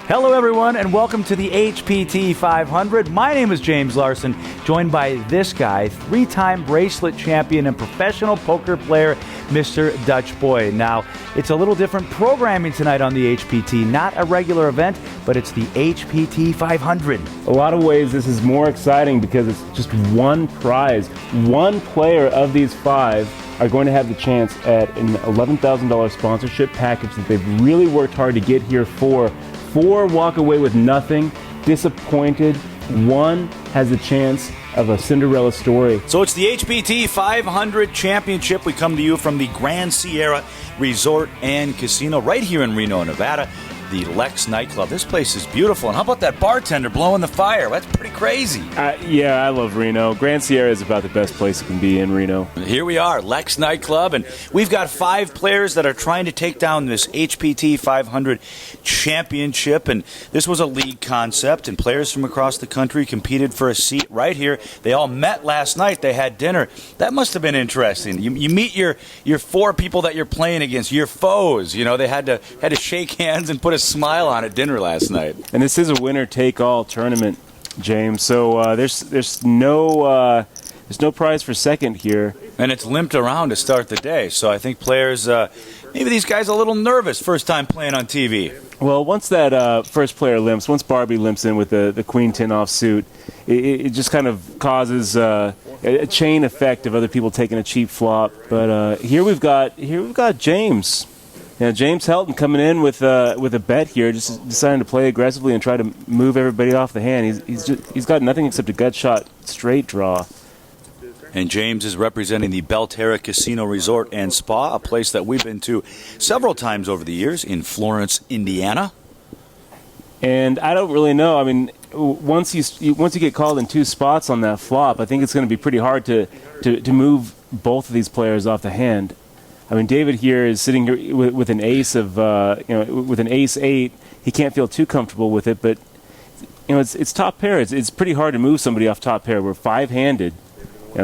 Hello, everyone, and welcome to the HPT500. My name is James Larson, joined by this guy, three-time bracelet champion and professional poker player, Mr. Dutch Boy. Now, it's a little different programming tonight on the HPT. Not a regular event, but it's the HPT500. A lot of ways, this is more exciting because it's just one prize. One player of these five are going to have the chance at an $11,000 sponsorship package that they've really worked hard to get here for. Four walk away with nothing, disappointed. One has a chance of a Cinderella story. So it's the HPT 500 Championship. We come to you from the Grand Sierra Resort and Casino right here in Reno, Nevada. The Lex nightclub. This place is beautiful. And how about that bartender blowing the fire? That's pretty crazy. Yeah, I love Reno. Grand Sierra is about the best place it can be in Reno. Here we are, Lex nightclub, and we've got five players that are trying to take down this HPT 500 championship. And this was a league concept, and players from across the country competed for a seat right here. They all met last night. They had dinner. That must have been interesting. You meet your four people that you're playing against, your foes. You know, they had to shake hands and put a smile on at dinner last night. And this is a winner-take-all tournament, James. So there's no prize for second here. And it's limped around to start the day. So I think players, maybe these guys are a little nervous first time playing on TV. Well, once that first player limps, once Barbie limps in with the Queen 10 offsuit, it just kind of causes a chain effect of other people taking a cheap flop. But here we've got James. Yeah, James Helton coming in with a bet here, just deciding to play aggressively and try to move everybody off the hand. He's got nothing except a gut shot straight draw. And James is representing the Belterra Casino Resort and Spa, a place that we've been to several times over the years in Florence, Indiana. And I don't really know. I mean, once you get called in two spots on that flop, I think it's going to be pretty hard to move both of these players off the hand. I mean, David here is sitting here with an ace of, with an ace-8. He can't feel too comfortable with it, but it's top pair. It's pretty hard to move somebody off top pair. We're five-handed,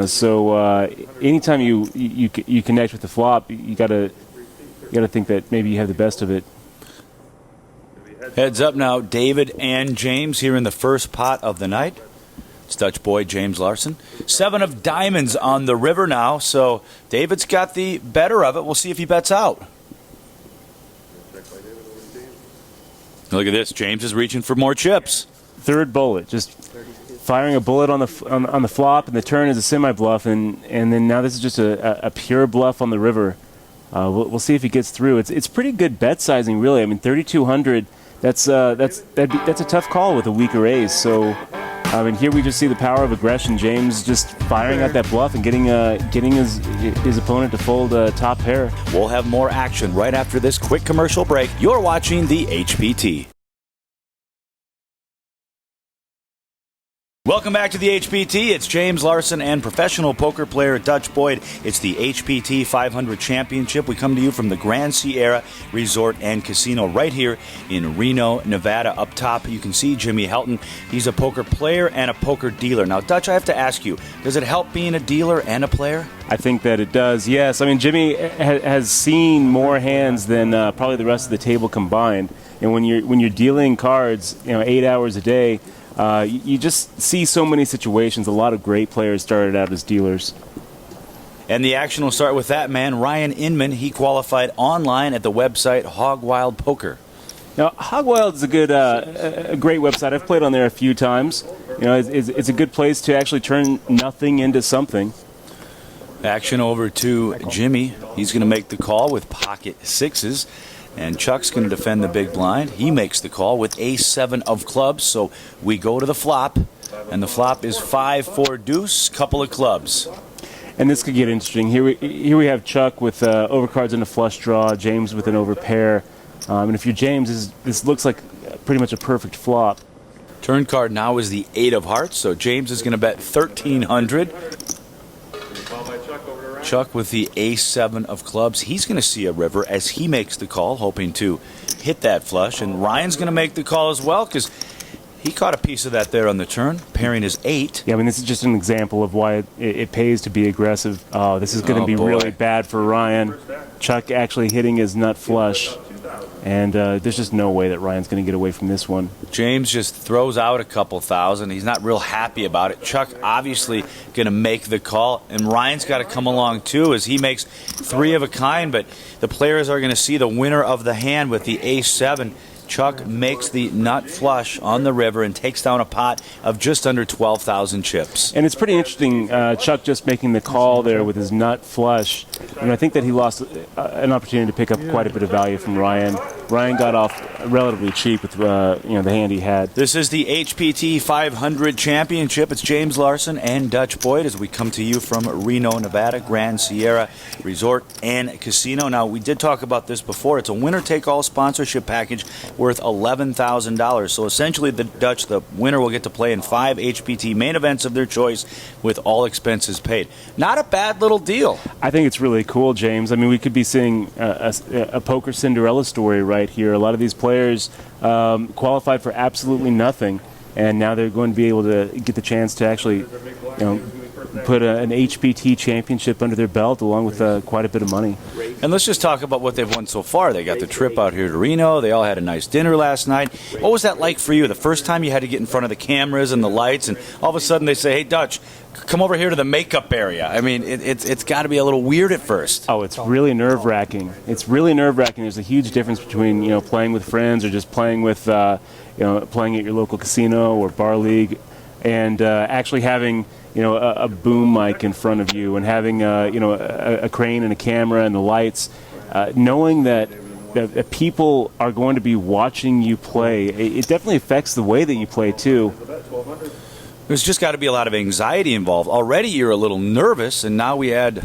so anytime you connect with the flop, you gotta think that maybe you have the best of it. Heads up now, David and James here in the first pot of the night. It's Dutch Boy, James Larson. 7 of diamonds on the river now, so David's got the better of it. We'll see if he bets out. Look at this. James is reaching for more chips. Third bullet, just firing a bullet on the flop, and the turn is a semi-bluff, and then now this is just a pure bluff on the river. We'll see if he gets through. It's pretty good bet sizing, really. I mean, 3,200. That's a tough call with a weaker ace. So. I mean, here we just see the power of aggression. James just firing out that bluff and getting his opponent to fold top pair. We'll have more action right after this quick commercial break. You're watching the HPT. Welcome back to the HPT. It's James Larson and professional poker player Dutch Boyd. It's the HPT 500 Championship. We come to you from the Grand Sierra Resort and Casino right here in Reno, Nevada. Up top, you can see Jimmy Helton. He's a poker player and a poker dealer. Now, Dutch, I have to ask you, does it help being a dealer and a player? I think that it does, yes. I mean, Jimmy has seen more hands than probably the rest of the table combined. And when you're dealing cards, 8 hours a day, you just see so many situations. A lot of great players started out as dealers. And the action will start with that man, Ryan Inman. He qualified online at the website Hog Wild Poker. Now, Hog Wild is a great website. I've played on there a few times. It's a good place to actually turn nothing into something. Action over to Jimmy. He's going to make the call with pocket sixes. And Chuck's going to defend the big blind. He makes the call with ace-7 of clubs. So we go to the flop. And the flop is 5-4 deuce, couple of clubs. And this could get interesting. Here we have Chuck with overcards and a flush draw, James with an overpair. And if you're James, this looks like pretty much a perfect flop. Turn card now is the 8 of hearts. So James is going to bet 1,300. Chuck with the ace-7 of clubs. He's going to see a river as he makes the call, hoping to hit that flush. And Ryan's going to make the call as well because he caught a piece of that there on the turn, pairing his 8. Yeah, I mean, this is just an example of why it pays to be aggressive. Oh, this is going to be really bad for Ryan. Chuck actually hitting his nut flush. And there's just no way that Ryan's going to get away from this one. James just throws out a couple thousand. He's not real happy about it. Chuck obviously going to make the call, and Ryan's got to come along too as he makes three of a kind, but the players are going to see the winner of the hand with the ace-7. Chuck makes the nut flush on the river and takes down a pot of just under 12,000 chips. And it's pretty interesting, Chuck just making the call there with his nut flush. I think that he lost an opportunity to pick up quite a bit of value from Ryan. Ryan got off relatively cheap with the hand he had. This is the HPT500 Championship. It's James Larson and Dutch Boyd as we come to you from Reno, Nevada, Grand Sierra Resort and Casino. Now, we did talk about this before. It's a winner-take-all sponsorship package worth $11,000. So essentially, the winner will get to play in 5 HPT main events of their choice with all expenses paid. Not a bad little deal. I think it's really cool, James. I mean, we could be seeing a poker Cinderella story right here. A lot of these players qualified for absolutely nothing, and now they're going to be able to get the chance to actually, put an HPT championship under their belt along with quite a bit of money. And let's just talk about what they've won so far. They got the trip out here to Reno. They all had a nice dinner last night. What was that like for you? The first time you had to get in front of the cameras and the lights, and all of a sudden they say, hey, Dutch, come over here to the makeup area. I mean, it's got to be a little weird at first. Oh, it's really nerve-wracking. It's really nerve-wracking. There's a huge difference between, playing with friends or just playing with, playing at your local casino or bar league and actually having a boom mic in front of you and having a crane and a camera and the lights, knowing that people are going to be watching you play. It definitely affects the way that you play too. There's just got to be a lot of anxiety involved. Already you're a little nervous, and now we add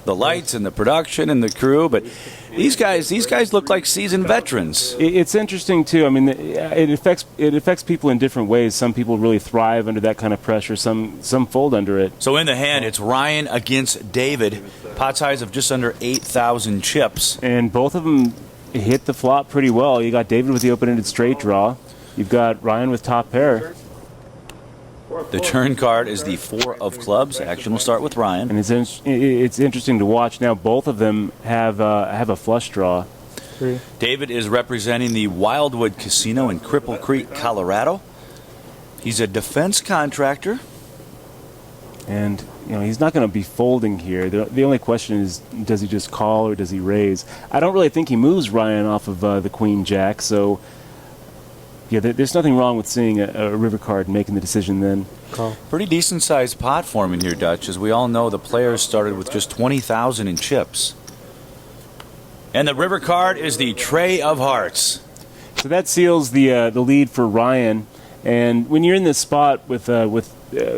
the lights and the production and the crew. But these guys look like seasoned veterans. It's interesting too. I mean, it affects people in different ways. Some people really thrive under that kind of pressure. Some fold under it. So in the hand, it's Ryan against David. Pot size of just under 8,000 chips, and both of them hit the flop pretty well. You got David with the open-ended straight draw. You've got Ryan with top pair. The turn card is the 4 of clubs. Action will start with Ryan. And it's interesting to watch. Now both of them have a flush draw. David is representing the Wildwood Casino in Cripple Creek, Colorado. He's a defense contractor. And he's not going to be folding here. The only question is, does he just call or does he raise? I don't really think he moves Ryan off of the Queen Jack, so yeah, there's nothing wrong with seeing a river card and making the decision then. Call. Pretty decent-sized pot forming here, Dutch. As we all know, the players started with just 20,000 in chips. And the river card is the Tray of Hearts. So that seals the lead for Ryan. And when you're in this spot with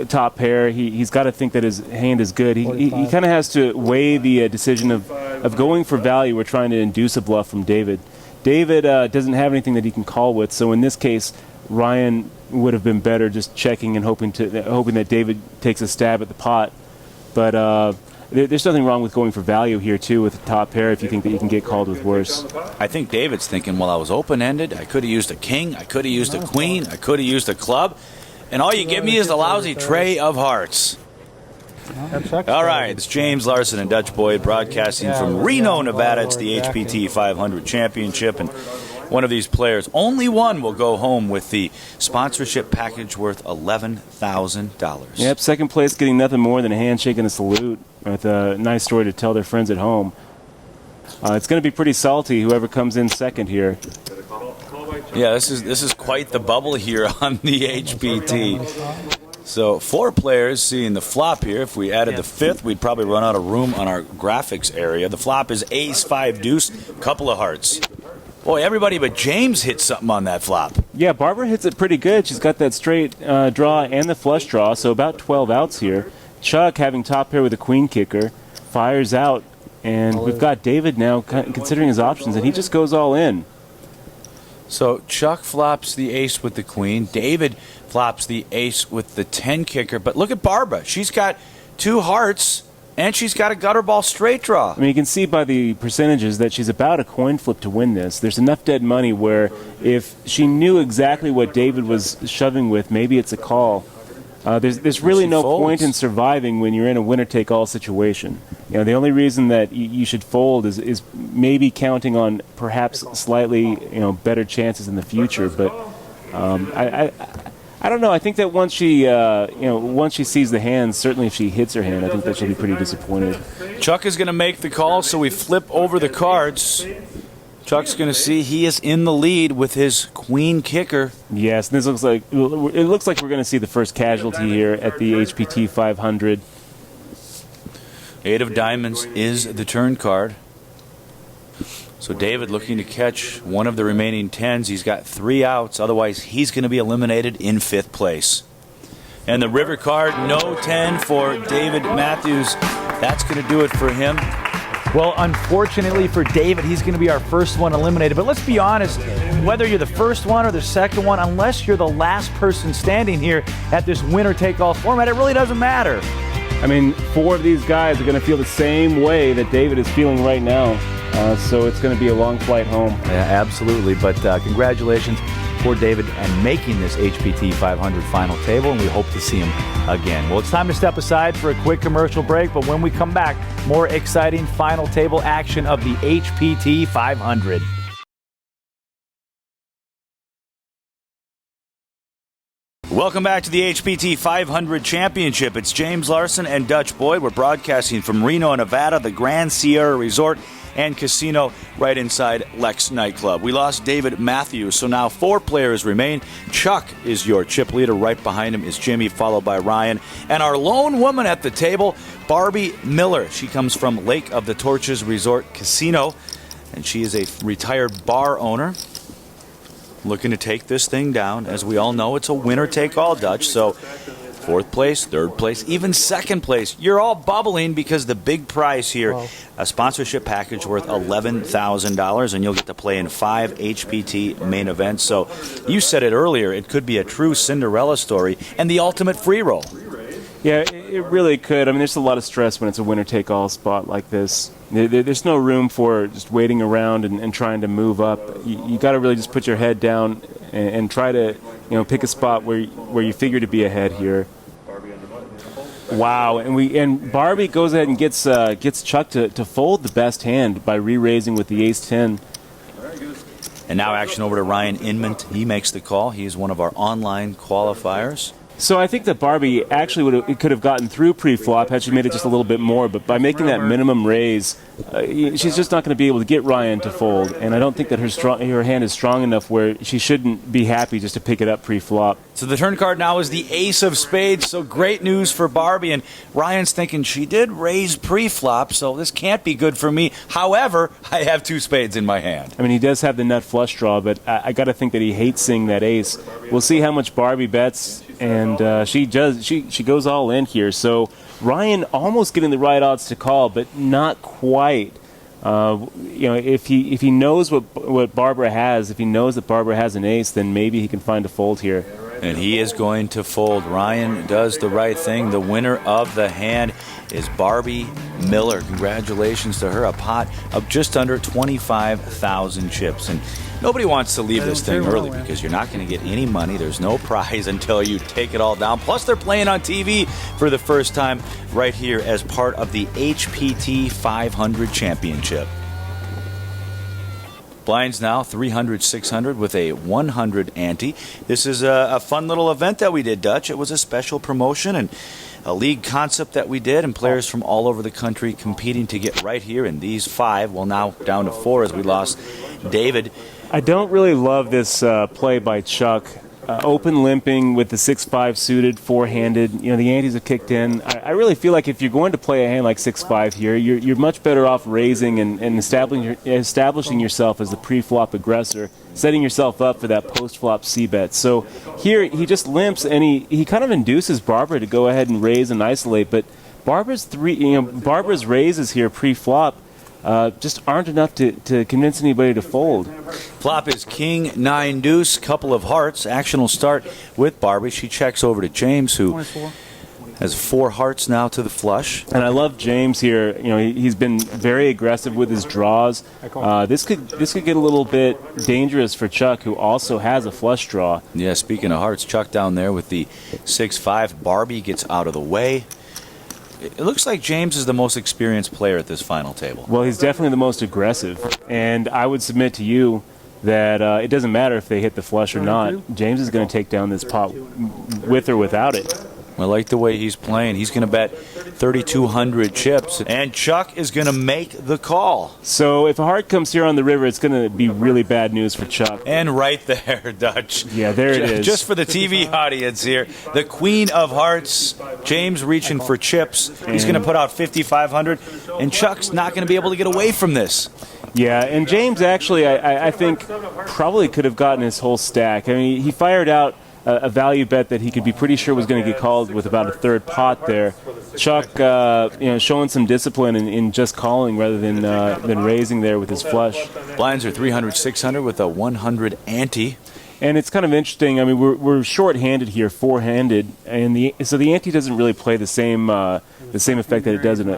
top pair, he's got to think that his hand is good. He kind of has to weigh the decision of going for value or trying to induce a bluff from David. David doesn't have anything that he can call with, so in this case, Ryan would have been better just checking and hoping that David takes a stab at the pot. But there's nothing wrong with going for value here too with the top pair if you think that you can get called with worse. I think David's thinking, well, I was open-ended. I could have used a king. I could have used a queen. I could have used a club. And all you give me is the lousy Tray of Hearts. All right, it's James Larson and Dutch Boyd broadcasting from Reno, Nevada. It's the HPT500 Championship, and one of these players, only one, will go home with the sponsorship package worth $11,000. Yep, second place getting nothing more than a handshake and a salute with a nice story to tell their friends at home. It's going to be pretty salty, whoever comes in second here. Yeah, this is quite the bubble here on the HPT. So 4 players seeing the flop here. If we added the 5th, we'd probably run out of room on our graphics area. The flop is ace, 5 deuce, couple of hearts. Boy, everybody but James hit something on that flop. Yeah, Barbara hits it pretty good. She's got that straight draw and the flush draw, so about 12 outs here. Chuck, having top pair with a queen kicker, fires out, and we've got David now considering his options, and he just goes all in. So Chuck flops the ace with the queen. David flops the ace with the 10 kicker. But look at Barbara. She's got 2 hearts, and she's got a gutter ball straight draw. I mean, you can see by the percentages that she's about a coin flip to win this. There's enough dead money where if she knew exactly what David was shoving with, maybe it's a call. There's really no point in surviving when you're in a winner-take-all situation. The only reason that you should fold is maybe counting on perhaps slightly better chances in the future. But I don't know. I think that once she sees the hand, certainly if she hits her hand, I think that she'll be pretty disappointed. Chuck is going to make the call, so we flip over the cards. Chuck's going to see he is in the lead with his queen kicker. Yes, this looks like we're going to see the first casualty here at the HPT 500. 8 of diamonds is the turn card. So David looking to catch one of the remaining 10s. He's got 3 outs. Otherwise, he's going to be eliminated in 5th place. And the river card, no 10 for David Matthews. That's going to do it for him. Well, unfortunately for David, he's going to be our first one eliminated. But let's be honest, whether you're the first one or the second one, unless you're the last person standing here at this winner-take-all format, it really doesn't matter. I mean, 4 of these guys are going to feel the same way that David is feeling right now. So it's going to be a long flight home. Yeah, absolutely. But congratulations for David and making this HPT 500 final table, and we hope to see him again. Well, it's time to step aside for a quick commercial break, but when we come back, more exciting final table action of the HPT 500. Welcome back to the HPT 500 Championship. It's James Larson and Dutch Boyd. We're broadcasting from Reno, Nevada, the Grand Sierra Resort and Casino right inside Lex Nightclub. We lost David Matthews, so now 4 players remain. Chuck is your chip leader. Right behind him is Jimmy, followed by Ryan. And our lone woman at the table, Barbie Miller. She comes from Lake of the Torches Resort Casino, and she is a retired bar owner. Looking to take this thing down. As we all know, it's a winner-take-all, Dutch. So 4th place, 3rd place, even 2nd place. You're all bubbling because the big prize here, a sponsorship package worth $11,000, and you'll get to play in 5 HPT main events. So you said it earlier, it could be a true Cinderella story and the ultimate free roll. Yeah, it really could. I mean, there's a lot of stress when it's a winner-take-all spot like this. There's no room for just waiting around and trying to move up. You got to really just put your head down and try to pick a spot where you figure to be ahead here. Wow, and Barbie goes ahead and gets Chuck to fold the best hand by re-raising with the ace-10. And now action over to Ryan Inman. He makes the call. He is one of our online qualifiers. So I think that Barbie actually could have gotten through pre-flop had she made it just a little bit more, but by making that minimum raise, she's just not going to be able to get Ryan to fold, and I don't think that her hand is strong enough where she shouldn't be happy just to pick it up pre-flop. So the turn card now is the ace of spades, so great news for Barbie, and Ryan's thinking she did raise pre-flop, so this can't be good for me. However, I have 2 spades in my hand. I mean, he does have the nut flush draw, but I got to think that he hates seeing that ace. We'll see how much Barbie bets, and she goes all in here. So Ryan almost getting the right odds to call, but not quite. If he knows what Barbara has, if he knows that Barbara has an ace, then maybe he can find a fold here. And he is going to fold. Ryan does the right thing. The winner of the hand is Barbie Miller. Congratulations to her. A pot of just under 25,000 chips. And nobody wants to leave this thing early because you're not going to get any money. There's no prize until you take it all down. Plus, they're playing on TV for the first time right here as part of the HPT 500 Championship. Blinds now 300, 600 with a 100 ante. This is a fun little event that we did, Dutch. It was a special promotion and a league concept that we did, and players from all over the country competing to get right here. And these 5, well, now down to 4 as we lost David. I don't really love this play by Chuck. Open limping with the 6-5 suited, four-handed. The antes have kicked in. I really feel like if you're going to play a hand like 6-5 here, you're much better off raising and establishing yourself as the pre-flop aggressor, setting yourself up for that post-flop c-bet. So here he just limps and he kind of induces Barbara to go ahead and raise and isolate. But Barbara's raises here pre-flop just aren't enough to convince anybody to fold. Flop is king, 9 deuce, couple of hearts. Action will start with Barbie. She checks over to James, who Has 4 hearts now to the flush. And I love James here. You know, he's been very aggressive with his draws. This could get a little bit dangerous for Chuck, who also has a flush draw. Yeah, speaking of hearts, Chuck down there with the 6-5. Barbie gets out of the way. It looks like James is the most experienced player at this final table. Well, he's definitely the most aggressive. And I would submit to you that it doesn't matter if they hit the flush or not. James is going to take down this pot with or without it. I like the way he's playing. He's going to bet 3,200 chips, and Chuck is going to make the call. So if a heart comes here on the river, it's going to be really bad news for Chuck. And right there, Dutch. Yeah, there it is. Just for the TV audience here, the Queen of Hearts, James reaching for chips. He's going to put out 5,500, and Chuck's not going to be able to get away from this. Yeah, and James actually, I think, probably could have gotten his whole stack. I mean, he fired out a value bet that he could be pretty sure was going to get called with about a third pot there. Chuck, showing some discipline in just calling rather than raising there with his flush. Blinds are 300, 600 with a 100 ante. And it's kind of interesting. I mean, we're short-handed here, four-handed, and so the ante doesn't really play the same effect that it does in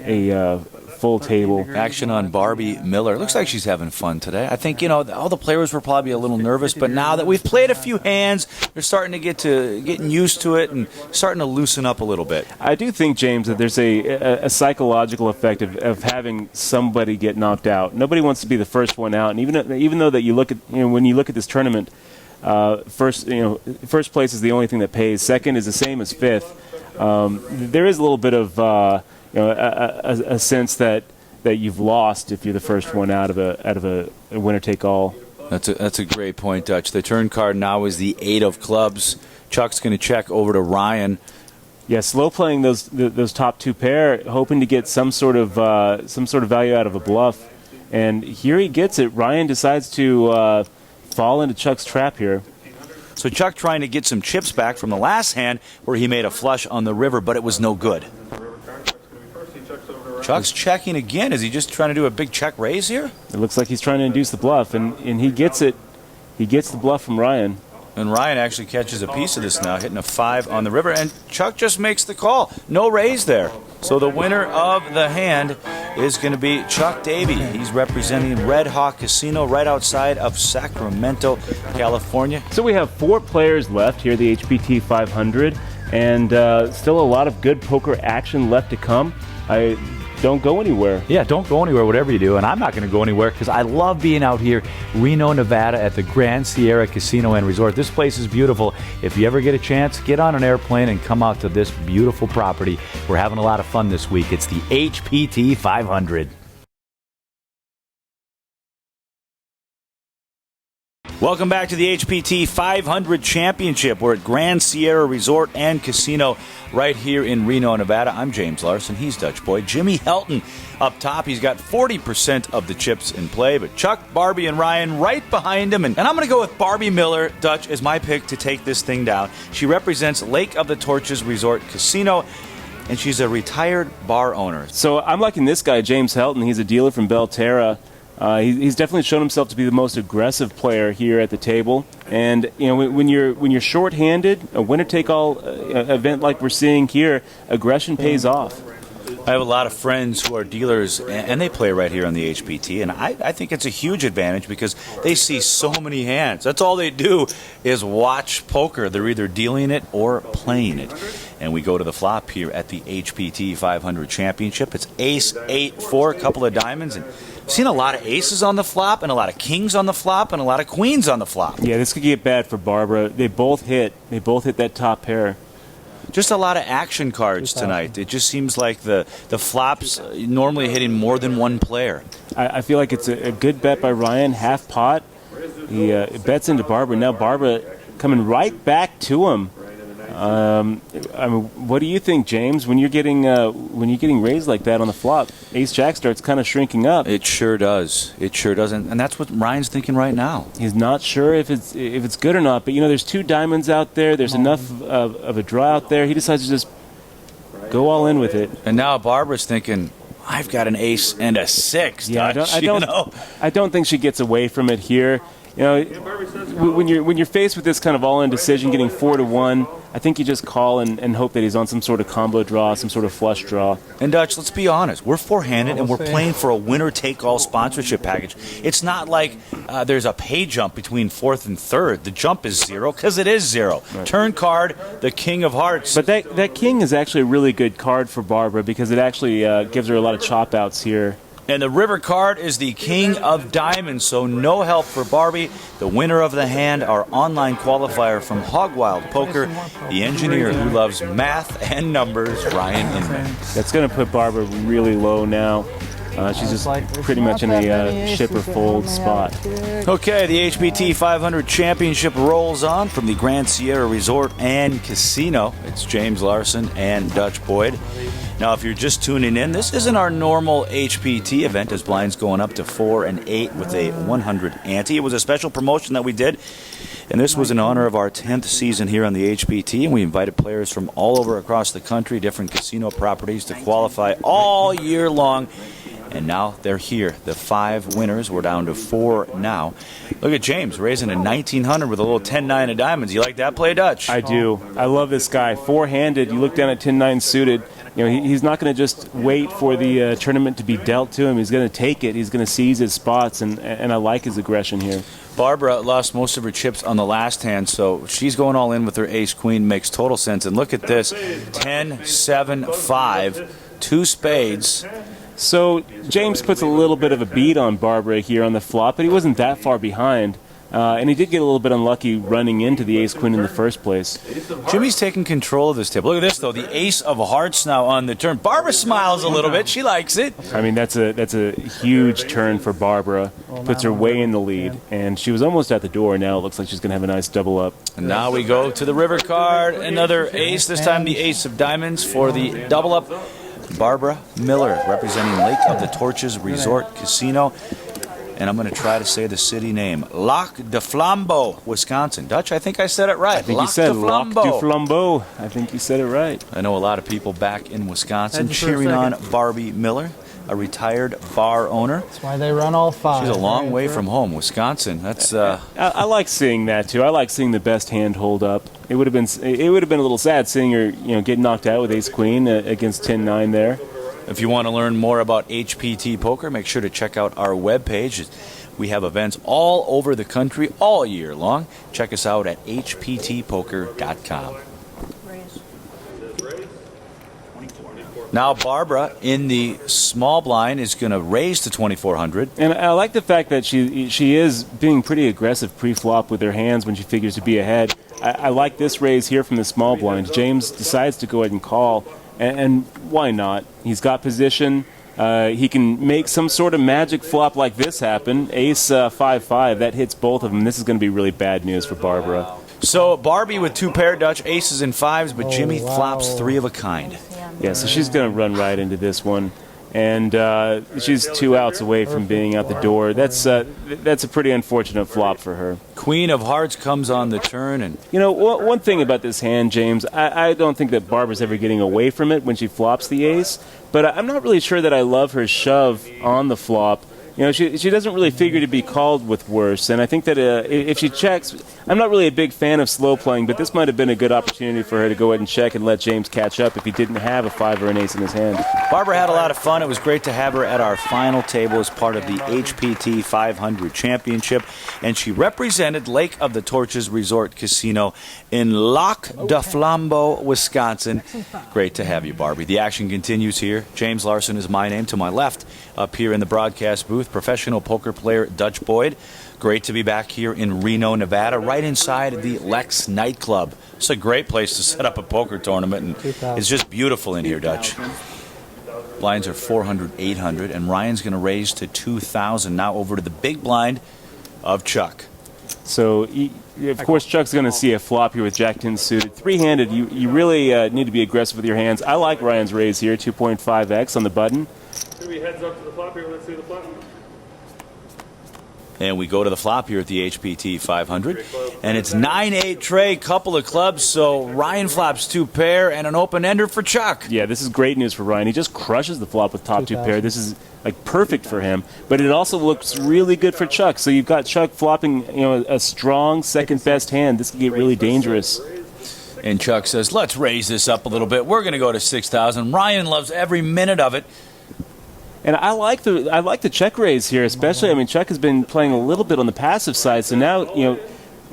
a full table. Action on Barbie Miller. Looks like she's having fun today. I think, all the players were probably a little nervous, but now that we've played a few hands, they're starting to getting used to it and starting to loosen up a little bit. I do think, James, that there's a psychological effect of having somebody get knocked out. Nobody wants to be the first one out, and even though that you look at when you look at this tournament, first place is the only thing that pays. Second is the same as fifth. There is a little bit of a sense that you've lost if you're the first one out of a winner take all. That's a great point, Dutch. The turn card now is the 8 of clubs. Chuck's going to check over to Ryan. Yeah, slow playing those top two pair, hoping to get some sort of value out of a bluff, and here he gets it. Ryan decides to fall into Chuck's trap here. So Chuck trying to get some chips back from the last hand where he made a flush on the river, but it was no good. Chuck's checking again. Is he just trying to do a big check raise here? It looks like he's trying to induce the bluff, and he gets it. He gets the bluff from Ryan. And Ryan actually catches a piece of this now, hitting a 5 on the river, and Chuck just makes the call. No raise there. So the winner of the hand is going to be Chuck Davey. He's representing Red Hawk Casino right outside of Sacramento, California. So we have 4 players left here, the HPT500, and still a lot of good poker action left to come. Don't go anywhere. Yeah, don't go anywhere, whatever you do. And I'm not going to go anywhere because I love being out here, Reno, Nevada, at the Grand Sierra Casino and Resort. This place is beautiful. If you ever get a chance, get on an airplane and come out to this beautiful property. We're having a lot of fun this week. It's the HPT 500. Welcome back to the HPT 500 Championship. We're at Grand Sierra Resort and Casino right here in Reno, Nevada. I'm James Larson. He's Dutch Boy. Jimmy Helton up top. He's got 40% of the chips in play, but Chuck, Barbie, and Ryan right behind him. And I'm going to go with Barbie Miller, Dutch, as my pick to take this thing down. She represents Lake of the Torches Resort Casino, and she's a retired bar owner. So I'm liking this guy, James Helton. He's a dealer from Belterra. He's definitely shown himself to be the most aggressive player here at the table, and when you're short-handed, a winner-take-all event like we're seeing here, aggression pays off. I have a lot of friends who are dealers, and they play right here on the HPT, and I think it's a huge advantage because they see so many hands. That's all they do is watch poker. They're either dealing it or playing it. And we go to the flop here at the HPT 500 Championship. It's ace, 8, 4, a couple of diamonds, and I've seen a lot of aces on the flop and a lot of kings on the flop and a lot of queens on the flop. Yeah, this could get bad for Barbara. They both hit that top pair. Just a lot of action cards tonight. It just seems like the flops normally hitting more than one player. I feel like it's a good bet by Ryan, half pot. He bets into Barbara. Now Barbara coming right back to him. I mean, what do you think, James? When you're getting raised like that on the flop, Ace Jack starts kind of shrinking up. It sure does. It sure does, and that's what Ryan's thinking right now. He's not sure if it's good or not. But there's 2 diamonds out there. There's enough of a draw out there. He decides to just go all in with it. And now Barbara's thinking, I've got an ace and a 6. Yeah, Dutch, I don't think she gets away from it here. You know, when you're faced with this kind of all-in decision, getting 4-1, I think you just call and hope that he's on some sort of combo draw, some sort of flush draw. And Dutch, let's be honest, we're four-handed and we're playing for a winner-take-all sponsorship package. It's not like there's a pay jump between fourth and third. The jump is 0 because it is 0. Right. Turn card, the King of Hearts. But that King is actually a really good card for Barbara because it actually gives her a lot of chop outs here. And the river card is the King of Diamonds, so no help for Barbie. The winner of the hand, our online qualifier from Hogwild Poker, the engineer who loves math and numbers, Ryan Inman. That's going to put Barbara really low now. She's just pretty much in a ship or fold spot. Okay, the HPT 500 Championship rolls on from the Grand Sierra Resort and Casino. It's James Larson and Dutch Boyd. Now, if you're just tuning in, this isn't our normal HPT event, as blinds going up to 4 and 8 with a 100 ante. It was a special promotion that we did, and this was in honor of our 10th season here on the HPT, and we invited players from all over across the country, different casino properties, to qualify all year long. And now they're here. The 5 winners. We're down to 4 now. Look at James raising a 1900 with a little 10-9 of diamonds. You like that play, Dutch? I do. I love this guy. 4-handed. You look down at 10-9 suited. You know, he's not going to just wait for the tournament to be dealt to him. He's going to take it. He's going to seize his spots, and I like his aggression here. Barbara lost most of her chips on the last hand, so she's going all in with her ace-queen. Makes total sense. And look at this. 10-7-5. 2 spades. So James puts a little bit of a beat on Barbara here on the flop, but he wasn't that far behind. And he did get a little bit unlucky running into the ace-queen in the first place. Jimmy's taking control of this table. Look at this, though. The ace of hearts now on the turn. Barbara smiles a little bit. She likes it. I mean, that's a huge turn for Barbara. Puts her way in the lead. And she was almost at the door. Now it looks like she's going to have a nice double up. And now we go to the river card. Another ace, this time the ace of diamonds for the double up. Barbara Miller, representing Lake of the Torches Resort Casino. And I'm going to try to say the city name. Lac de Flambeau, Wisconsin. Dutch, I think I said it right. I think you said Lac de Flambeau. I think you said it right. I know a lot of people back in Wisconsin cheering on Barbie Miller, a retired bar owner. That's why they run all 5. She's a long way from home, Wisconsin. That's. I like seeing that too. I like seeing the best hand hold up. It would have been a little sad seeing her, get knocked out with ace queen against 10-9 there. If you want to learn more about HPT Poker, make sure to check out our webpage. We have events all over the country all year long. Check us out at hptpoker.com. Now Barbara in the small blind is going to raise to 2,400. And I like the fact that she is being pretty aggressive pre-flop with her hands when she figures to be ahead. I like this raise here from the small blind. James decides to go ahead and call, and why not? He's got position. He can make some sort of magic flop like this happen. Ace 5-5, that hits both of them. This is going to be really bad news for Barbara. So Barbie with 2 pair Dutch aces and 5s, but Jimmy flops 3 of a kind. Yeah, so she's going to run right into this one. And she's 2 outs away from being out the door. That's a pretty unfortunate flop for her. Queen of hearts comes on the turn. And one thing about this hand, James, I don't think that Barbara's ever getting away from it when she flops the ace. But I'm not really sure that I love her shove on the flop. She doesn't really figure to be called with worse, and I think that if she checks, I'm not really a big fan of slow playing, but this might have been a good opportunity for her to go ahead and check and let James catch up if he didn't have a 5 or an ace in his hand. Barbara had a lot of fun. It was great to have her at our final table as part of the HPT 500 Championship, and she represented Lake of the Torches Resort Casino in Lac de Flambeau, Wisconsin. Great to have you, Barbie. The action continues here. James Larson is my name. To my left, up here in the broadcast booth, professional poker player Dutch Boyd. Great to be back here in Reno, Nevada, right inside the Lex nightclub. It's a great place to set up a poker tournament, and it's just beautiful in here, Dutch. Blinds are 400, 800, and Ryan's going to raise to 2,000. Now over to the big blind of Chuck. So, of course, Chuck's going to see a flop here with Jack-10 suited. 3-handed, you really need to be aggressive with your hands. I like Ryan's raise here, 2.5x on the button. Heads up to the flop here. Let's see the flop. And we go to the flop here at the HPT 500. And it's 9-8 tray, couple of clubs. So Ryan flops 2 pair and an open-ender for Chuck. Yeah, this is great news for Ryan. He just crushes the flop with top 2 pair. This is like perfect for him. But it also looks really good for Chuck. So you've got Chuck flopping, a strong second best hand. This can get really dangerous. And Chuck says, let's raise this up a little bit. We're going to go to 6,000. Ryan loves every minute of it. And I like the check raise here, especially. I mean, Chuck has been playing a little bit on the passive side, so now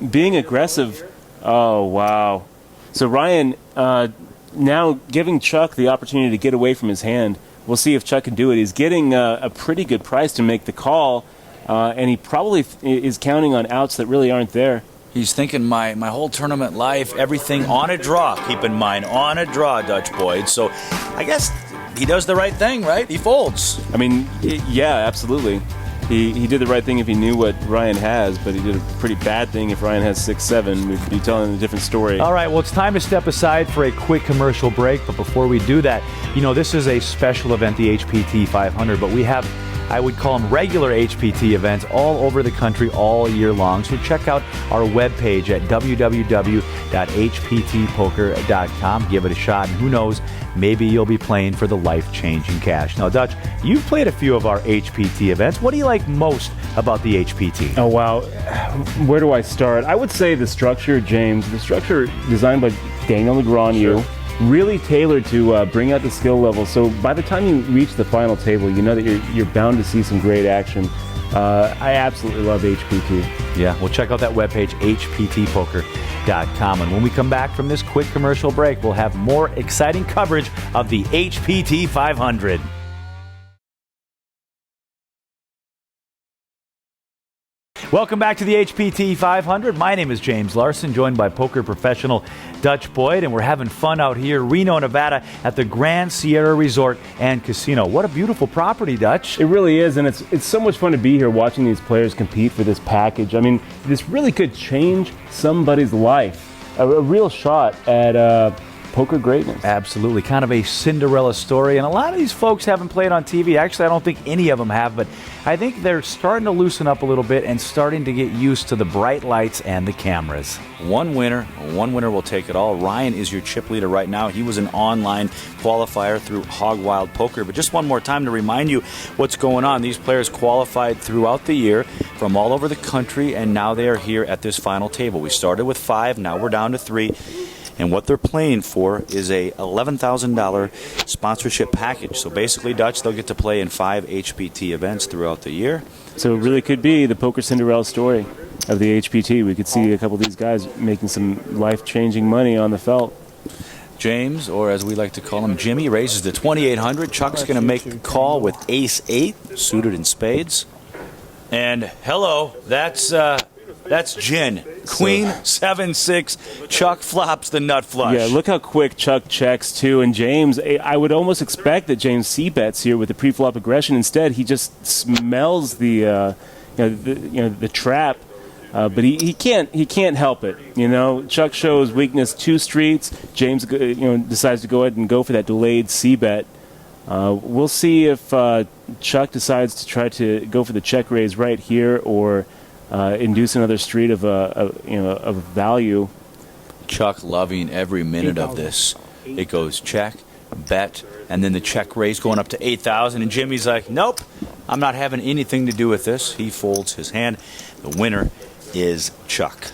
being aggressive. Oh wow! So Ryan now giving Chuck the opportunity to get away from his hand. We'll see if Chuck can do it. He's getting a pretty good price to make the call, and he probably is counting on outs that really aren't there. He's thinking my whole tournament life, everything on a draw. Keep in mind, on a draw, Dutch Boyd. So I guess he does the right thing, right? He folds. I mean, yeah, absolutely. He did the right thing if he knew what Ryan has, but he did a pretty bad thing if Ryan has 6-7. We'd be telling a different story. All right, well, it's time to step aside for a quick commercial break. But before we do that, this is a special event, the HPT 500, but we have, I would call them regular HPT events all over the country all year long. So check out our webpage at www.hptpoker.com. Give it a shot, and who knows, maybe you'll be playing for the life-changing cash. Now, Dutch, you've played a few of our HPT events. What do you like most about the HPT? Oh, wow. Where do I start? I would say the structure, James. The structure designed by Daniel Negreanu. Sure. Really tailored to bring out the skill level. So by the time you reach the final table, you know that you're bound to see some great action. I absolutely love HPT. Yeah, well, check out that webpage, hptpoker.com. And when we come back from this quick commercial break, we'll have more exciting coverage of the HPT 500. Welcome back to the HPT 500. My name is James Larson, joined by poker professional Dutch Boyd, and we're having fun out here, Reno, Nevada, at the Grand Sierra Resort and Casino. What a beautiful property, Dutch. It really is, and it's so much fun to be here watching these players compete for this package. I mean, this really could change somebody's life. A real shot at poker greatness. Absolutely. Kind of a Cinderella story. And a lot of these folks haven't played on TV. Actually, I don't think any of them have, but I think they're starting to loosen up a little bit and starting to get used to the bright lights and the cameras. One winner will take it all. Ryan is your chip leader right now. He was an online qualifier through Hog Wild Poker. But just one more time to remind you what's going on. These players qualified throughout the year from all over the country, and now they are here at this final table. We started with 5, now we're down to 3. And what they're playing for is a $11,000 sponsorship package. So basically, Dutch, they'll get to play in 5 HPT events throughout the year. So it really could be the poker Cinderella story of the HPT. We could see a couple of these guys making some life-changing money on the felt. James, or as we like to call him, Jimmy, raises to 2,800. Chuck's going to make the call with ace-8, suited in spades. And hello, that's gin. Queen, 7-6. Chuck flops the nut flush. Yeah, look how quick Chuck checks, too. And James, I would almost expect that James c-bets here with the pre-flop aggression. Instead, he just smells the trap. But he can't help it. Chuck shows weakness 2 streets. James decides to go ahead and go for that delayed c-bet. We'll see if Chuck decides to try to go for the check raise right here or induce another street of value. Chuck loving every minute of this. It goes check, bet, and then the check raise going up to 8,000. And Jimmy's like, nope, I'm not having anything to do with this. He folds his hand. The winner is Chuck.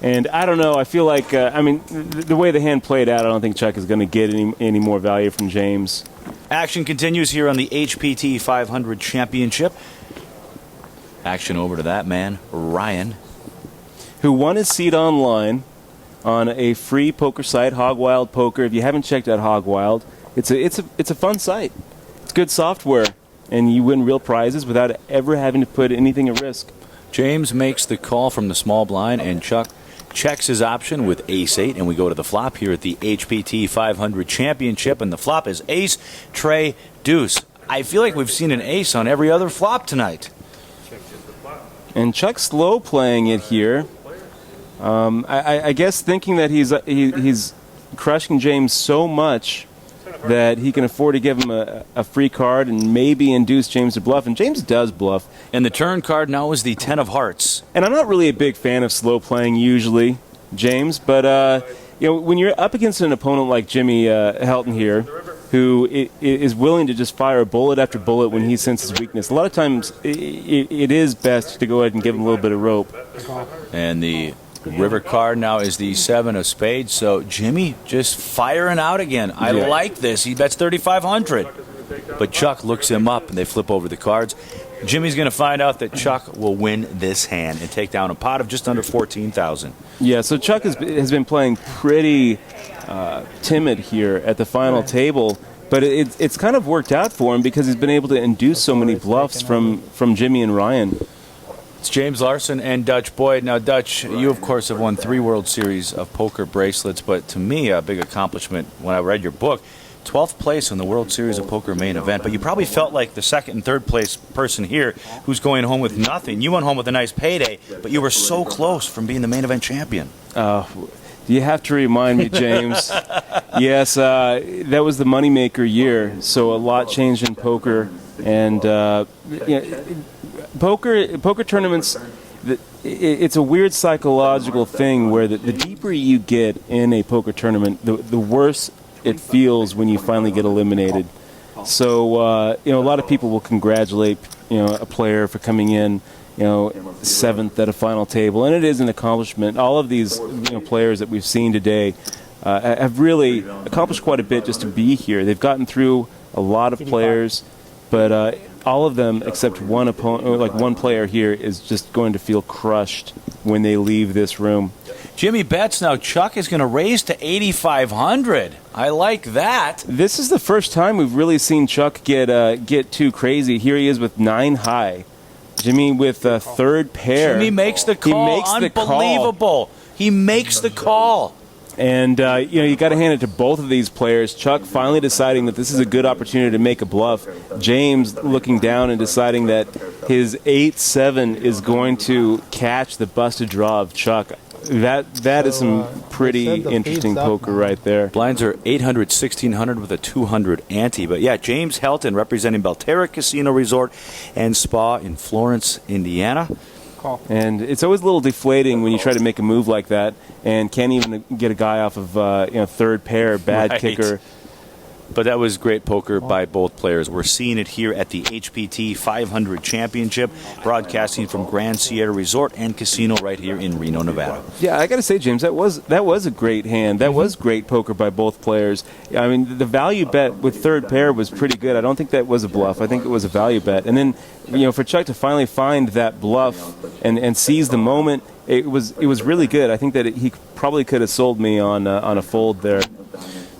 And I don't know. I feel like, the way the hand played out, I don't think Chuck is going to get any more value from James. Action continues here on the HPT 500 Championship. Action over to that man, Ryan, who won his seat online on a free poker site, Hog Wild Poker. If you haven't checked out Hog Wild, it's a fun site. It's good software, and you win real prizes without ever having to put anything at risk. James makes the call from the small blind, and Chuck checks his option with ace-8, and we go to the flop here at the HPT 500 Championship, and the flop is ace, tray, deuce. I feel like we've seen an ace on every other flop tonight. And Chuck's slow playing it here. I guess thinking that he's crushing James so much that he can afford to give him a free card and maybe induce James to bluff. And James does bluff. And the turn card now is the 10 of hearts. And I'm not really a big fan of slow playing usually, James, but when you're up against an opponent like Jimmy Helton here, who is willing to just fire bullet after bullet when he senses weakness, a lot of times it is best to go ahead and give him a little bit of rope. And the river card now is the 7 of spades. So Jimmy just firing out again. I like this. He bets 3,500. But Chuck looks him up, and they flip over the cards. Jimmy's going to find out that Chuck will win this hand and take down a pot of just under 14,000. Yeah, so Chuck has been playing pretty timid here at the final table, but it's kind of worked out for him because he's been able to induce so many bluffs from Jimmy and Ryan. It's James Larson and Dutch Boyd. Now, Dutch, you, of course, have won 3 World Series of poker bracelets, but to me, a big accomplishment when I read your book, 12th place in the World Series of Poker main event. But you probably felt like the second and third place person here who's going home with nothing. You went home with a nice payday, but you were so close from being the main event champion. You have to remind me, James. Yes, that was the moneymaker year, so a lot changed in poker. And poker tournaments, it's a weird psychological thing where the deeper you get in a poker tournament, the worse it feels when you finally get eliminated. So a lot of people will congratulate a player for coming in 7th at a final table, and it is an accomplishment. All of these players that we've seen today have really accomplished quite a bit just to be here. They've gotten through a lot of players, but all of them except one opponent, like one player here, is just going to feel crushed when they leave this room. Jimmy bets now. Chuck is going to raise to 8,500. I like that. This is the first time we've really seen Chuck get too crazy. Here he is with 9 high. Jimmy with a third pair. Jimmy makes the call. He makes Unbelievable. He makes the call. And you got to hand it to both of these players. Chuck finally deciding that this is a good opportunity to make a bluff. James looking down and deciding that his 8-7 is going to catch the busted draw of Chuck. That is some pretty interesting poker right there. Blinds are 800, 1,600 with a 200 ante. But yeah, James Helton representing Belterra Casino Resort and Spa in Florence, Indiana. And it's always a little deflating when you try to make a move like that and can't even get a guy off of third pair, bad kicker. But that was great poker by both players. We're seeing it here at the HPT 500 Championship, broadcasting from Grand Sierra Resort and Casino right here in Reno, Nevada. Yeah, I got to say, James, that was a great hand. That was great poker by both players. I mean, the value bet with third pair was pretty good. I don't think that was a bluff. I think it was a value bet. And then, for Chuck to finally find that bluff and seize the moment, it was really good. I think that he probably could have sold me on a fold there.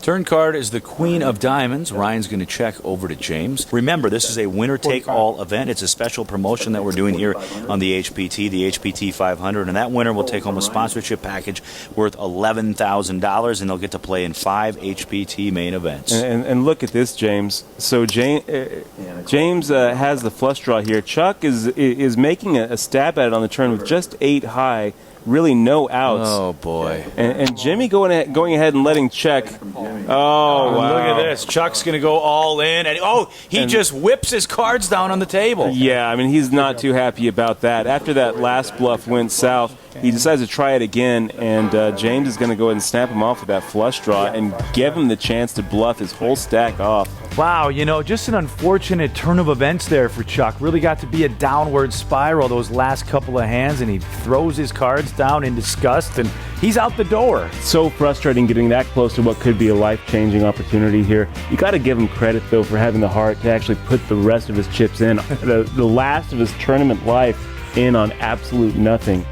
Turn card is the Queen of Diamonds. Ryan's going to check over to James. Remember, this is a winner-take-all event. It's a special promotion that we're doing here on the HPT 500, and that winner will take home a sponsorship package worth $11,000, and they'll get to play in 5 HPT main events. And look at this, James. So James has the flush draw here. Chuck is making a stab at it on the turn with just 8 high. Really no outs. Oh, boy. And Jimmy going ahead and letting check. Oh, wow. Look at this. Chuck's going to go all in. And he just whips his cards down on the table. Yeah, I mean, he's not too happy about that. After that last bluff went south, he decides to try it again, and James is going to go ahead and snap him off with that flush draw and give him the chance to bluff his whole stack off. Wow, just an unfortunate turn of events there for Chuck. Really got to be a downward spiral those last couple of hands, and he throws his cards down in disgust, and he's out the door. So frustrating getting that close to what could be a life-changing opportunity here. You got to give him credit, though, for having the heart to actually put the rest of his chips in, the last of his tournament life in on absolute nothing.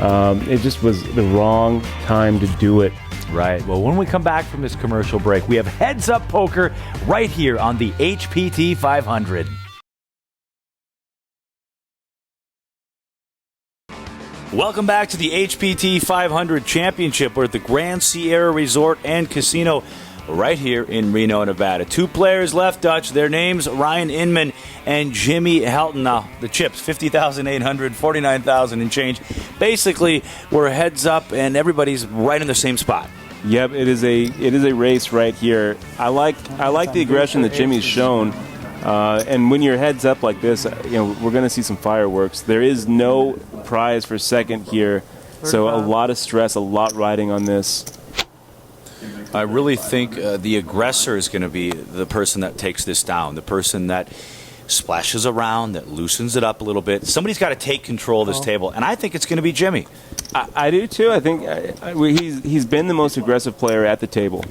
It just was the wrong time to do it. Right. Well, when we come back from this commercial break, we have Heads Up Poker right here on the HPT 500. Welcome back to the HPT 500 Championship. We're at the Grand Sierra Resort and Casino right here in Reno, Nevada. 2 players left, Dutch. Their names, Ryan Inman and Jimmy Helton. Now, the chips, $50,800, $49,000 and change. Basically, we're heads up, and everybody's right in the same spot. Yep, it is a race right here. I like the aggression that Jimmy's shown, and when your head's up like this, we're going to see some fireworks. There is no prize for second here, so a lot of stress, a lot riding on this. I really think the aggressor is going to be the person that takes this down, the person that splashes around, that loosens it up a little bit. Somebody's got to take control of this table, and I think it's going to be Jimmy. I do too. I think he's been the most aggressive player at the table.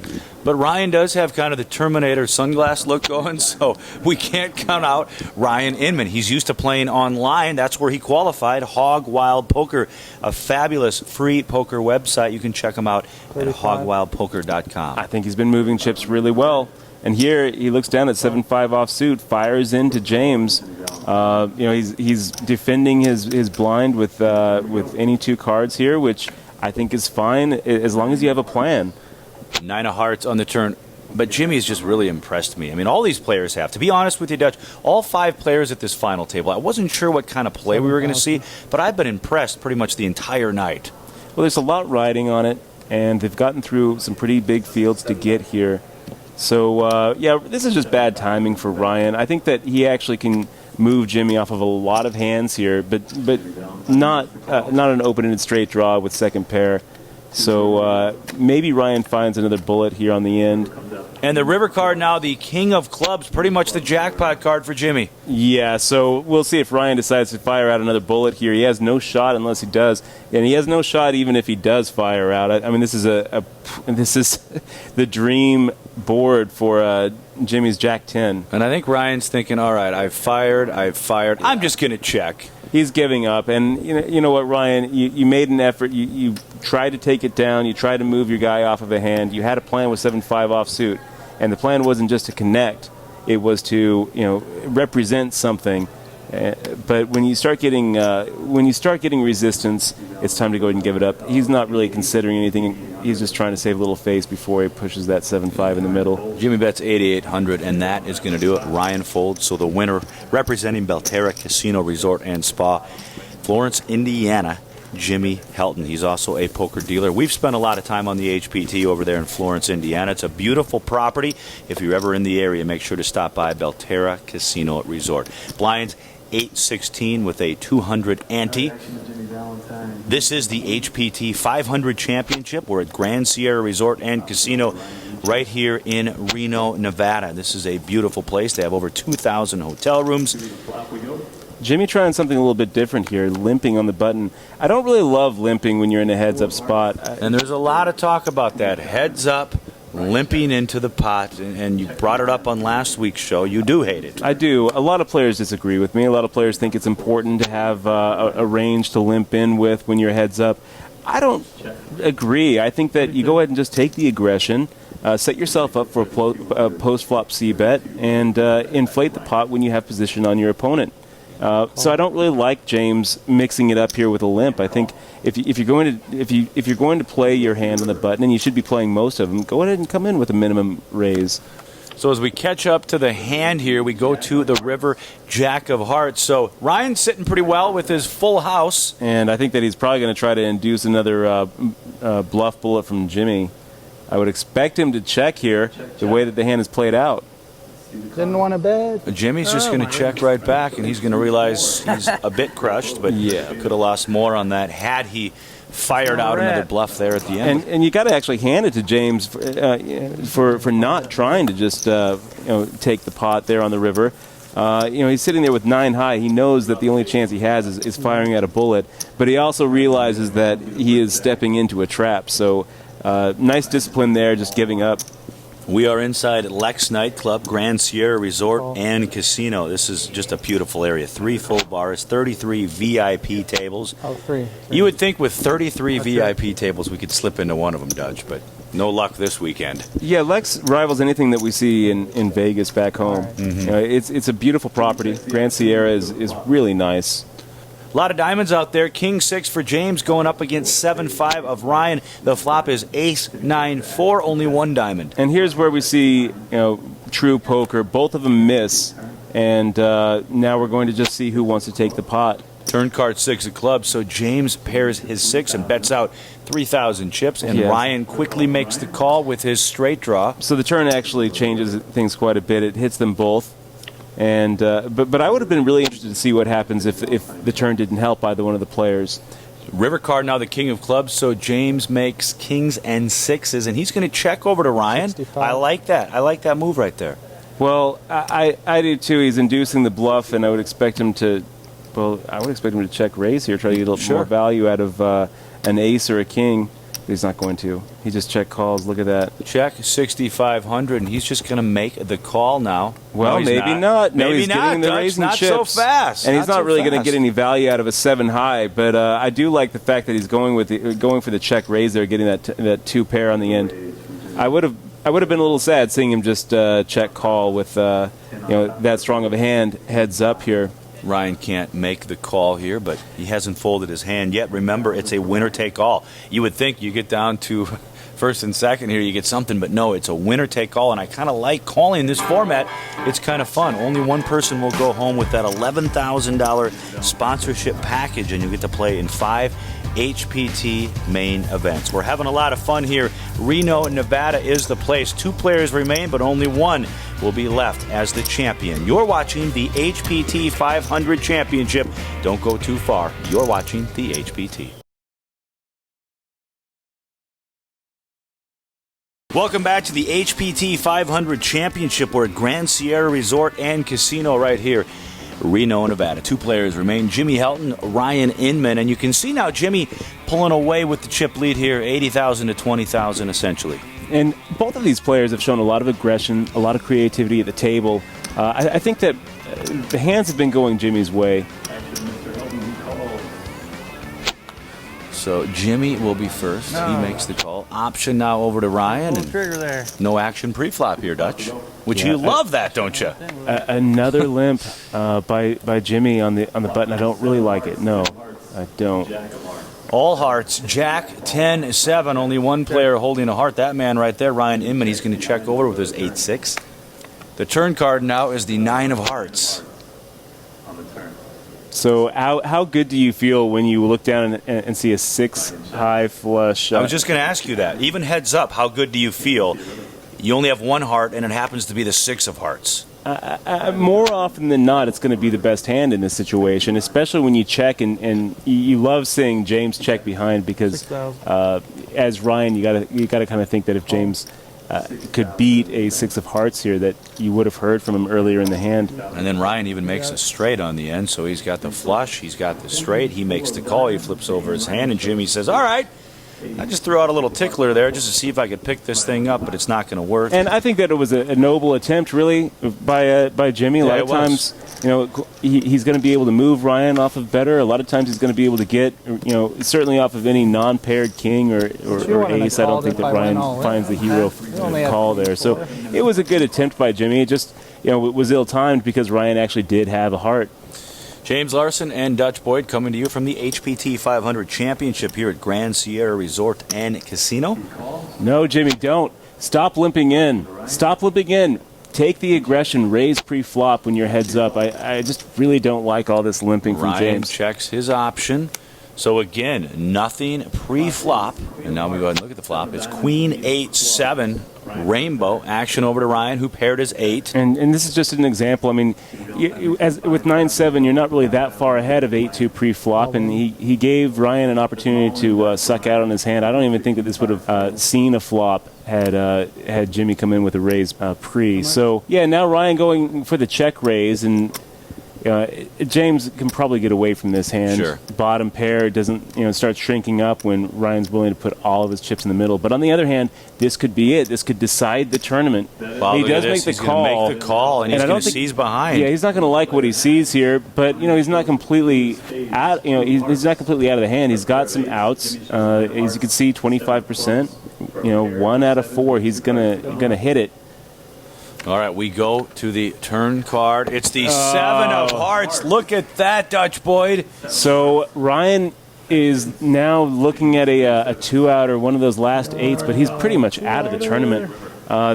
But Ryan does have kind of the Terminator sunglass look going, so we can't count out Ryan Inman. He's used to playing online. That's where he qualified. Hog Wild Poker, a fabulous free poker website. You can check him out at hogwildpoker.com. I think he's been moving chips really well. And here he looks down at 7-5 offsuit, fires into James. He's defending his blind with any two cards here, which I think is fine as long as you have a plan. 9 of hearts on the turn. But Jimmy's just really impressed me. I mean, all these players have. To be honest with you, Dutch, all 5 players at this final table, I wasn't sure what kind of play we were going to see, but I've been impressed pretty much the entire night. Well, there's a lot riding on it, and they've gotten through some pretty big fields to get here. So, this is just bad timing for Ryan. I think that he actually can move Jimmy off of a lot of hands here, but not an open-ended straight draw with second pair. So maybe Ryan finds another bullet here on the end. And the river card now, the king of clubs, pretty much the jackpot card for Jimmy. Yeah, so we'll see if Ryan decides to fire out another bullet here. He has no shot unless he does, and he has no shot even if he does fire out. I mean, this is this is the dream board for Jimmy's Jack 10. And I think Ryan's thinking, all right, I've fired. I'm just going to check. He's giving up, and you know what, Ryan? You made an effort. You tried to take it down. You tried to move your guy off of a hand. You had a plan with 7-5 offsuit, and the plan wasn't just to connect. It was to represent something. But when you start getting resistance, it's time to go ahead and give it up. He's not really considering anything. He's just trying to save a little face before he pushes that 7-5 in the middle. Jimmy bets 8,800, and that is going to do it. Ryan folds. So the winner, representing Belterra Casino Resort and Spa, Florence, Indiana, Jimmy Helton. He's also a poker dealer. We've spent a lot of time on the HPT over there in Florence, Indiana. It's a beautiful property. If you're ever in the area, make sure to stop by Belterra Casino Resort. Blinds 816 with a 200 ante. This is the HPT 500 Championship. We're at Grand Sierra Resort and Casino right here in Reno, Nevada. This is a beautiful place. They have over 2,000 hotel rooms. Jimmy trying something a little bit different here, limping on the button. I don't really love limping when you're in a heads-up spot. And there's a lot of talk about that. Heads up, limping into the pot, and you brought it up on last week's show. You do hate it. I do. A lot of players disagree with me. A lot of players think it's important to have a range to limp in with when you're heads up. I don't agree. I think that you go ahead and just take the aggression, set yourself up for a post-flop C-bet, and inflate the pot when you have position on your opponent. So I don't really like James mixing it up here with a limp. I think if you're going to play your hand on the button, and you should be playing most of them, go ahead and come in with a minimum raise. So as we catch up to the hand here, we go to the river Jack of Hearts. So Ryan's sitting pretty well with his full house. And I think that he's probably going to try to induce another bluff bullet from Jimmy. I would expect him to check here the way that the hand is played out. Didn't want to bet. Jimmy's just going to check right back, and he's going to realize he's a bit crushed, but yeah, could have lost more on that had he fired out another bluff there at the end. And you got to actually hand it to James for not trying to just take the pot there on the river. He's sitting there with 9 high. He knows that the only chance he has is firing out a bullet, but he also realizes that he is stepping into a trap. So nice discipline there, just giving up. We are inside Lex Nightclub, Grand Sierra Resort and Casino. This is just a beautiful area. 3 full bars, 33 VIP tables. Oh, three. You would think with 33 VIP tables we could slip into one of them, Dutch, but no luck this weekend. Yeah, Lex rivals anything that we see in Vegas back home. Mm-hmm. It's a beautiful property. Grand Sierra is really nice. A lot of diamonds out there. King 6 for James going up against 7-5 of Ryan. The flop is Ace 9-4, only 1 diamond. And here's where we see true poker. Both of them miss, and now we're going to just see who wants to take the pot. Turn card 6 of clubs, so James pairs his 6 and bets out 3,000 chips, and Ryan quickly makes the call with his straight draw. So the turn actually changes things quite a bit. It hits them both. And but I would have been really interested to see what happens if the turn didn't help either one of the players. River card now the king of clubs, so James makes kings and 6s, and he's going to check over to Ryan. 65. I like that. I like that move right there. Well, I do too. He's inducing the bluff, and I would expect him to. Well, I would expect him to check raise here, try to get a little more value out of an ace or a king. But he's not going to. He just check calls. Look at that. Check 6,500, and he's just going to make the call now. Well, no, maybe not. No, Maybe he's not. getting the Dutch, raising not chips. so fast. And he's not really going to get any value out of a 7 high. But I do like the fact that he's going for the check raise there, getting that 2 pair on the end. I would have been a little sad seeing him just check call with that strong of a hand heads up here. Ryan can't make the call here, but he hasn't folded his hand yet. Remember, it's a winner-take-all. You would think you get down to first and second here, you get something, but no, it's a winner-take-all, and I kind of like calling this format. It's kind of fun. Only one person will go home with that $11,000 sponsorship package, and you get to play in 5 HPT main events. We're having a lot of fun here. Reno, Nevada is the place. 2 players remain, but only one will be left as the champion. You're watching the HPT 500 Championship. Don't go too far. You're watching the HPT. Welcome back to the HPT 500 Championship. We're at Grand Sierra Resort and Casino right here, Reno, Nevada. 2 players remain, Jimmy Helton, Ryan Inman, and you can see now Jimmy pulling away with the chip lead here, 80,000 to 20,000 essentially. And both of these players have shown a lot of aggression, a lot of creativity at the table. I think that the hands have been going Jimmy's way. So Jimmy will be first. He makes the call. Option now over to Ryan. And Trigger there. no action pre-flop here, Dutch. Which you love that, don't you? Another limp by Jimmy on the button. I don't really like it. No, I don't. All hearts. Jack 10-7. Only one player holding a heart. That man right there, Ryan Inman. He's going to check over with his 8-6. The turn card now is the 9 of hearts. So how good do you feel when you look down and see a 6 high flush? I was just going to ask you that. Even heads up, how good do you feel? You only have one heart, and it happens to be the 6 of hearts. More often than not, it's going to be the best hand in this situation, especially when you check, and you love seeing James check behind because as Ryan, you got to kind of think that if James could beat a 6 of hearts here, that you would have heard from him earlier in the hand. And then Ryan even makes a straight on the end, so he's got the flush, he's got the straight, he makes the call, he flips over his hand, and Jimmy says, all right. I just threw out a little tickler there just to see if I could pick this thing up, but it's not going to work. And I think that it was a noble attempt, really, by Jimmy. A lot of times, he's going to be able to move Ryan off of better. A lot of times, he's going to be able to get, certainly off of any non-paired king or ace. I don't think that Ryan finds the hero call there. So it was a good attempt by Jimmy. It just, it was ill-timed because Ryan actually did have a heart. James Larson and Dutch Boyd coming to you from the HPT 500 Championship here at Grand Sierra Resort and Casino. No, Jimmy, don't. Stop limping in. Stop limping in. Take the aggression. Raise pre-flop when your head's up. I just really don't like all this limping from Ryan James. checks his option. So again, nothing pre-flop. And now we go ahead and look at the flop. It's Queen 8-7. Rainbow action over to Ryan, who paired his 8. And this is just an example. I mean, with 9-7, you're not really that far ahead of 8-2 pre-flop, and he gave Ryan an opportunity to suck out on his hand. I don't even think that this would have seen a flop had Jimmy come in with a raise pre. So yeah, now Ryan going for the check raise, and James can probably get away from this hand. Sure. Bottom pair doesn't, start shrinking up when Ryan's willing to put all of his chips in the middle. But on the other hand, this could be it. This could decide the tournament. Well, he does make the he's call. Make the call, and he's going to seize behind. Yeah, he's not going to like what he sees here, but he's not completely out. He's not completely out of the hand. He's got some outs. As you can see, 25%. 1 out of 4. He's gonna hit it. All right, we go to the turn card. It's the 7 of hearts. Look at that, Dutch Boyd. So Ryan is now looking at a 2-out or one of those last 8s, but he's pretty much out of the tournament.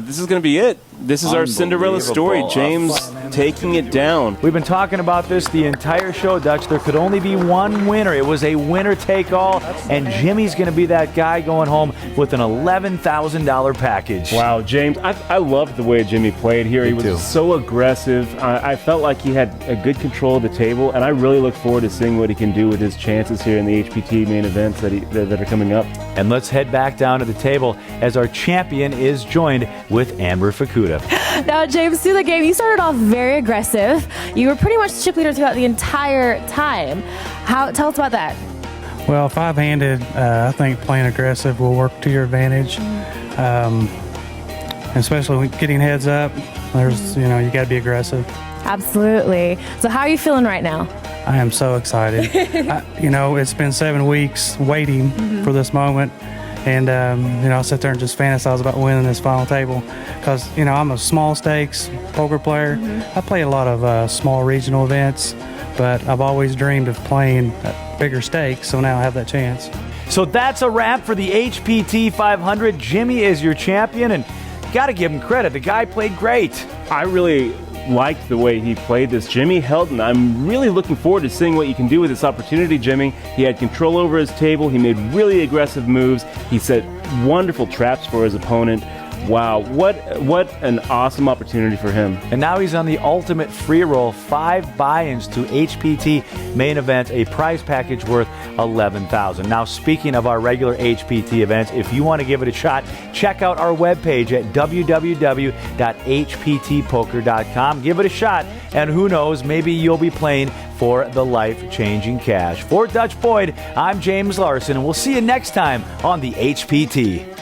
This is going to be it. This is our Cinderella story. James taking it down. We've been talking about this the entire show, Dutch. There could only be one winner. It was a winner-take-all, and Jimmy's going to be that guy going home with an $11,000 package. Wow, James, I loved the way Jimmy played here. He was so aggressive. I felt like he had a good control of the table, and I really look forward to seeing what he can do with his chances here in the HPT main events that are coming up. And let's head back down to the table as our champion is joined with Amber Fukuda. Now, James, through the game, you started off very aggressive. You were pretty much the chip leader throughout the entire time. Tell us about that. Well, five-handed, I think playing aggressive will work to your advantage. Especially when getting heads up, you got to be aggressive. Absolutely. So how are you feeling right now? I am so excited. It's been 7 weeks waiting for this moment. And, I sit there and just fantasize about winning this final table because, I'm a small stakes poker player. I play a lot of small regional events, but I've always dreamed of playing bigger stakes, so now I have that chance. So that's a wrap for the HPT 500. Jimmy is your champion, and got to give him credit. The guy played great. I really liked the way he played this. Jimmy Helton, I'm really looking forward to seeing what you can do with this opportunity, Jimmy. He had control over his table. He made really aggressive moves. He set wonderful traps for his opponent. Wow, what an awesome opportunity for him. And now he's on the ultimate free roll, 5 buy-ins to HPT main event, a prize package worth $11,000. Now, speaking of our regular HPT events, if you want to give it a shot, check out our webpage at www.hptpoker.com. Give it a shot, and who knows, maybe you'll be playing for the life-changing cash. For Dutch Boyd, I'm James Larson, and we'll see you next time on the HPT.